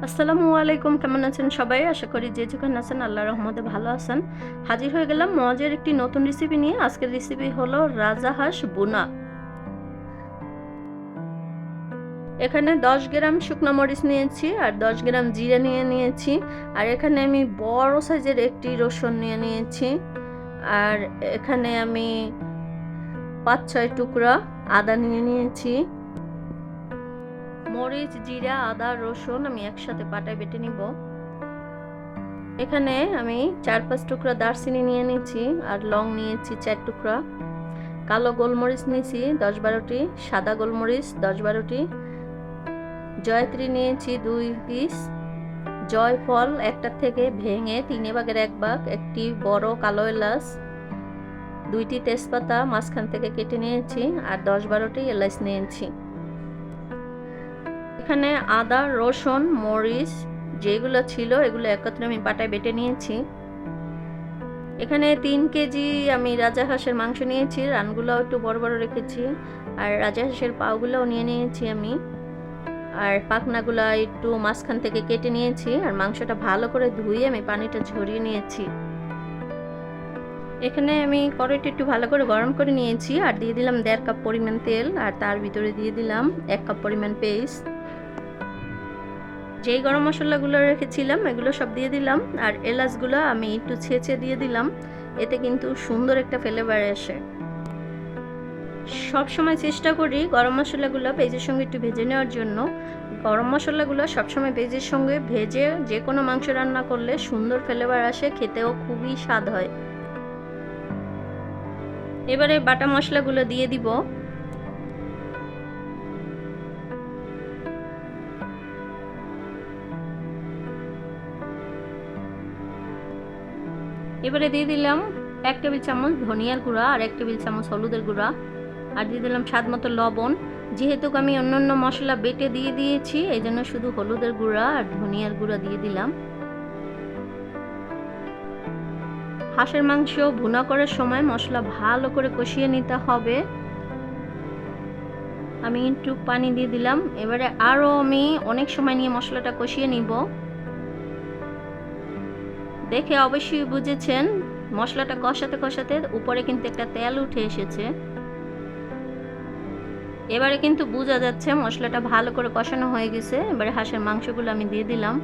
আসসালামু আলাইকুম, কেমন আছেন সবাই? আশা করি যে যেখানে আছেন আল্লাহর রহমতে ভালো আছেন। হাজির হয়ে গেলাম মজার একটি নতুন রেসিপি নিয়ে। আজকের রেসিপি হলো রাজাহাঁস ভুনা। এখানে 10 গ্রাম শুকনো মরিচ নিয়েছি আর 10 গ্রাম জিরা নিয়ে নিয়েছি। আর এখানে আমি বড় সাইজের একটি রসুন নিয়ে নিয়েছি। আর এখানে আমি 5-6 টুকরা আদা নিয়ে নিয়েছি। মরিচ, জিরা, আদা, রসুন আমি একসাথে পাটায় বেটে নিব। এখানে আমি 4-5 টুকরা দারচিনি নিয়ে নিয়েছি আর লং নিয়েছি 4 টুকরা। কালো গোলমরিচ নিয়েছি 10-12টি, সাদা গোলমরিচ 10-12টি, জয়ত্রী নিয়েছি 2 পিস, জয়ফল একটা থেকে ভেঙে 3/4 ভাগ, একটি বড় কালো এলাচ, 2টি তেজপাতা মাঝখান থেকে কেটে নিয়েছি আর 10-12টি এলাচ নিয়েছি। এখানে আদা, রসুন, মরিচ যেগুলো ছিল এগুলো একত্রে আমি পাটায় বেটে নিয়েছি। এখানে 3 কেজি আমি রাজাহাঁসের মাংস নিয়েছি, রানগুলোও একটু বড় বড় রেখেছি আর রাজাহাঁসের পাগুলোও নিয়ে নিয়েছি আমি। আর পাখনাগুলো একটু মাঝখান থেকে কেটে নিয়েছি আর মাংসটা ভালো করে ধুয়ে আমি পানিটা ঝরিয়ে নিয়েছি। এখানে আমি কড়াইটা একটু ভালো করে গরম করে নিয়েছি আর দিয়ে দিলাম 1.5 কাপ পরিমাণ তেল আর তার ভিতরে দিয়ে দিলাম 1 কাপ পরিমাণ পেস্ট। যেই গরম মশলাগুলো রেখেছিলাম এগুলো সব দিয়ে দিলাম আর এলাচগুলো আমি একটু ছেঁচে দিয়ে দিলাম, এতে কিন্তু সুন্দর একটা ফ্লেভার আসে। সব সময় চেষ্টা করি গরম মশলাগুলো পেঁয়াজের সঙ্গে একটু ভেজে নেওয়ার জন্য। গরম মশলাগুলো সবসময় পেঁয়াজের সঙ্গে ভেজে যে কোনো মাংস রান্না করলে সুন্দর ফ্লেভার আসে, খেতেও খুবই স্বাদ হয়। এবারে বাটা মশলাগুলো দিয়ে দিব। এবারে দিয়ে দিলাম 1 টেবিল চামচ ধনিয়ার গুঁড়া আর 1 টেবিল চামচ হলুদের গুঁড়া আর দিয়ে দিলাম স্বাদ মতো লবণ। যেহেতু আমি অন্যান্য মশলা বেটে দিয়ে দিয়েছি এই জন্য শুধু হলুদের গুঁড়া আর ধনিয়ার গুঁড়া দিয়ে দিলাম। হাঁসের মাংস ভুনা করার সময় মশলা ভালো করে কষিয়ে নিতে হবে। আমি একটু পানি দিয়ে দিলাম। এবারে আরও আমি অনেক সময় নিয়ে মশলাটা কষিয়ে নিব। দেখে অবশ্যই বুঝেছেন মশলাটা কষাতে কষাতে উপরে কিন্তু একটা তেল উঠে এসেছে। এবারে কিন্তু বোঝা যাচ্ছে মশলাটা ভালো করে কষানো হয়ে গেছে। এবারে হাঁসের মাংসগুলো আমি দিয়ে দিলাম।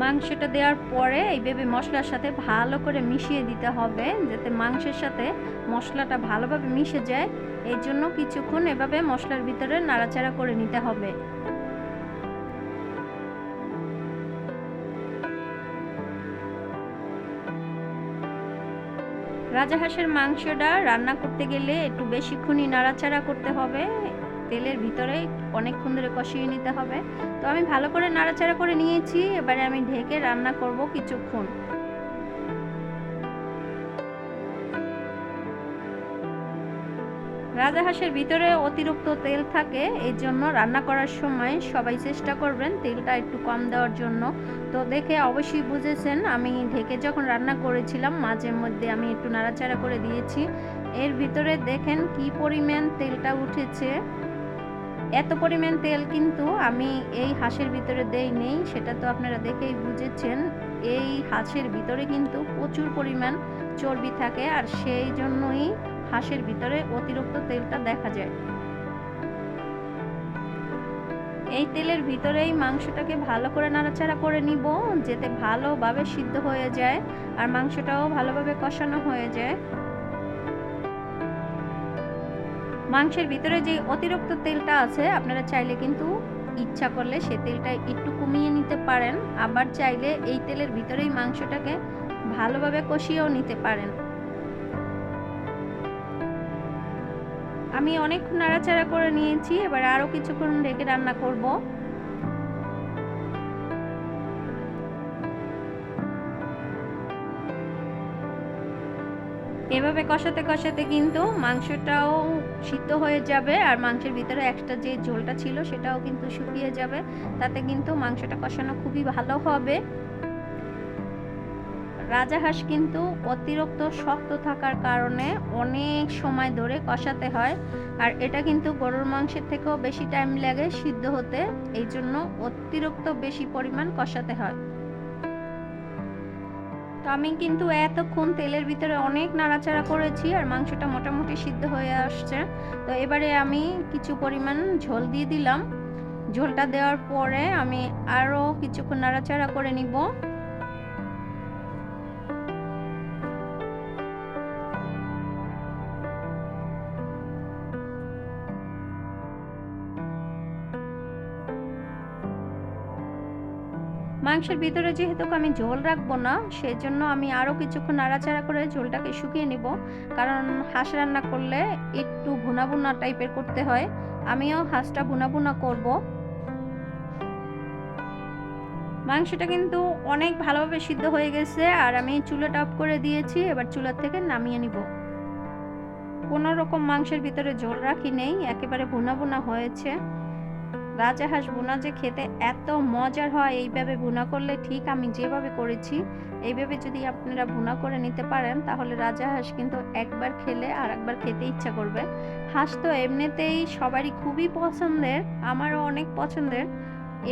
মাংসটা দেওয়ার পরে এইভাবে মশলার সাথে ভালো করে মিশিয়ে দিতে হবে যাতে মাংসের সাথে মশলাটা ভালোভাবে মিশে যায়। এই জন্য কিছুক্ষণ এভাবে মশলার ভিতরে নাড়াচাড়া করে নিতে হবে। রাজাহাঁসের মাংসটা রান্না করতে গেলে একটু বেশিক্ষণই নাড়াচাড়া করতে হবে, তেলের ভিতরে অনেকক্ষণ ধরে কষিয়ে নিতে হবে। তো আমি ভালো করে নাড়াচাড়া করে নিয়েছি, এবারে আমি ঢেকে রান্না করব কিছুক্ষণ। রাজাহাঁসের ভিতরে অতিরিক্ত তেল থাকে, এই জন্য রান্না করার সময় সবাই চেষ্টা করবেন তেলটা একটু কম দেওয়ার জন্য। তো দেখে অবশ্যই বুঝেছেন আমি ঢেকে যখন রান্না করেছিলাম মাঝে মধ্যে আমি একটু নাড়াচাড়া করে দিয়েছি। এর ভিতরে দেখেন কি পরিমাণ তেলটা উঠেছে। এত পরিমাণ তেল কিন্তু আমি এই হাঁসের ভিতরে দেই নেই, সেটা তো আপনারা দেখেই বুঝেছেন। এই হাঁসের ভিতরে কিন্তু প্রচুর পরিমাণ চর্বি থাকে আর সেই জন্যই হাঁসের ভিতরে অতিরিক্ত তেলটা দেখা যায়। এই তেলের ভিতরেই মাংসটাকে ভালো করে নাড়াচাড়া করে নিব যাতে ভালোভাবে সিদ্ধ হয়ে যায় আর মাংসটাও ভালোভাবে কষানো হয়ে যায়। মাংসের ভিতরে যে অতিরিক্ত তেলটা আছে আপনারা চাইলে কিন্তু ইচ্ছা করলে সে তেলটা একটু কমিয়ে নিতে পারেন, আবার চাইলে এই তেলের ভিতরেই মাংসটাকে ভালোভাবে কষিয়েও নিতে পারেন। আমি অনেকক্ষণ নাড়াচাড়া করে নিয়েছি, এবার আরও কিছুক্ষণ ঢেকে রান্না করব। এভাবে কষাতে কষাতে কিন্তু মাংসটাও সিদ্ধ হয়ে যাবে আর মাংসের ভিতরে এক্সট্রা যে ঝোলটা ছিল সেটাও কিন্তু শুকিয়ে যাবে, তাতে কিন্তু মাংসটা কষানো খুবই ভালো হবে। রাজাহাঁস কিন্তু অতিরিক্ত শক্ত থাকার কারণে অনেক সময় ধরে কষাতে হয়, আর এটা কিন্তু গরুর মাংসের থেকেও বেশি টাইম লাগে সিদ্ধ হতে, এই জন্য অতিরিক্ত বেশি পরিমাণ কষাতে হয়। তো আমি কিন্তু এতক্ষণ তেলের ভিতরে অনেক নাড়াচাড়া করেছি আর মাংসটা মোটামুটি সিদ্ধ হয়ে আসছে। তো এবারে আমি কিছু পরিমাণ ঝোল দিয়ে দিলাম। ঝোলটা দেওয়ার পরে আমি আরও কিছুক্ষণ নাড়াচাড়া করে নিব। মাংসের ভিতরে যেহেতু আমি ঝোল রাখবো না, সেজন্য আমি আরও কিছুক্ষণ নাড়াচাড়া করে ঝোলটাকে শুকিয়ে নিব। কারণ হাঁস রান্না করলে একটু ভুনা ভুনা টাইপের করতে হয়, আমিও হাঁসটা ভুনা ভুনা করব। মাংসটা কিন্তু অনেক ভালোভাবে সিদ্ধ হয়ে গেছে আর আমি চুলাটা অফ করে দিয়েছি। এবার চুলা থেকে নামিয়ে নিব। কোনো রকম মাংসের ভিতরে ঝোল রাখি নেই, একেবারে ভুনা ভুনা হয়েছে। রাজাহাঁস ভুনা যে খেতে এত মজার হয়, এইভাবে ভুনা করলে ঠিক আমি যেভাবে করেছি এইভাবে যদি আপনারা ভুনা করে নিতে পারেন, তাহলে রাজাহাঁস কিন্তু একবার খেলে আর একবার খেতে ইচ্ছা করবে। হাঁস তো এমনিতেই সবারই খুবই পছন্দের, আমারও অনেক পছন্দের।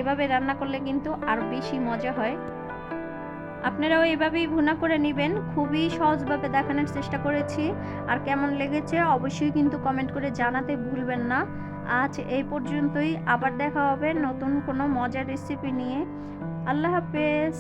এভাবে রান্না করলে কিন্তু আরও বেশি মজা হয়। আপনারাও এভাবেই ভুনা করে নেবেন, খুবই সহজভাবে দেখানোর চেষ্টা করেছি। আর কেমন লেগেছে অবশ্যই কিন্তু কমেন্ট করে জানাতে ভুলবেন না। আজ এই পর্যন্তই, আবার দেখা হবে নতুন কোনো মজার রেসিপি নিয়ে। আল্লাহ হাফেজ।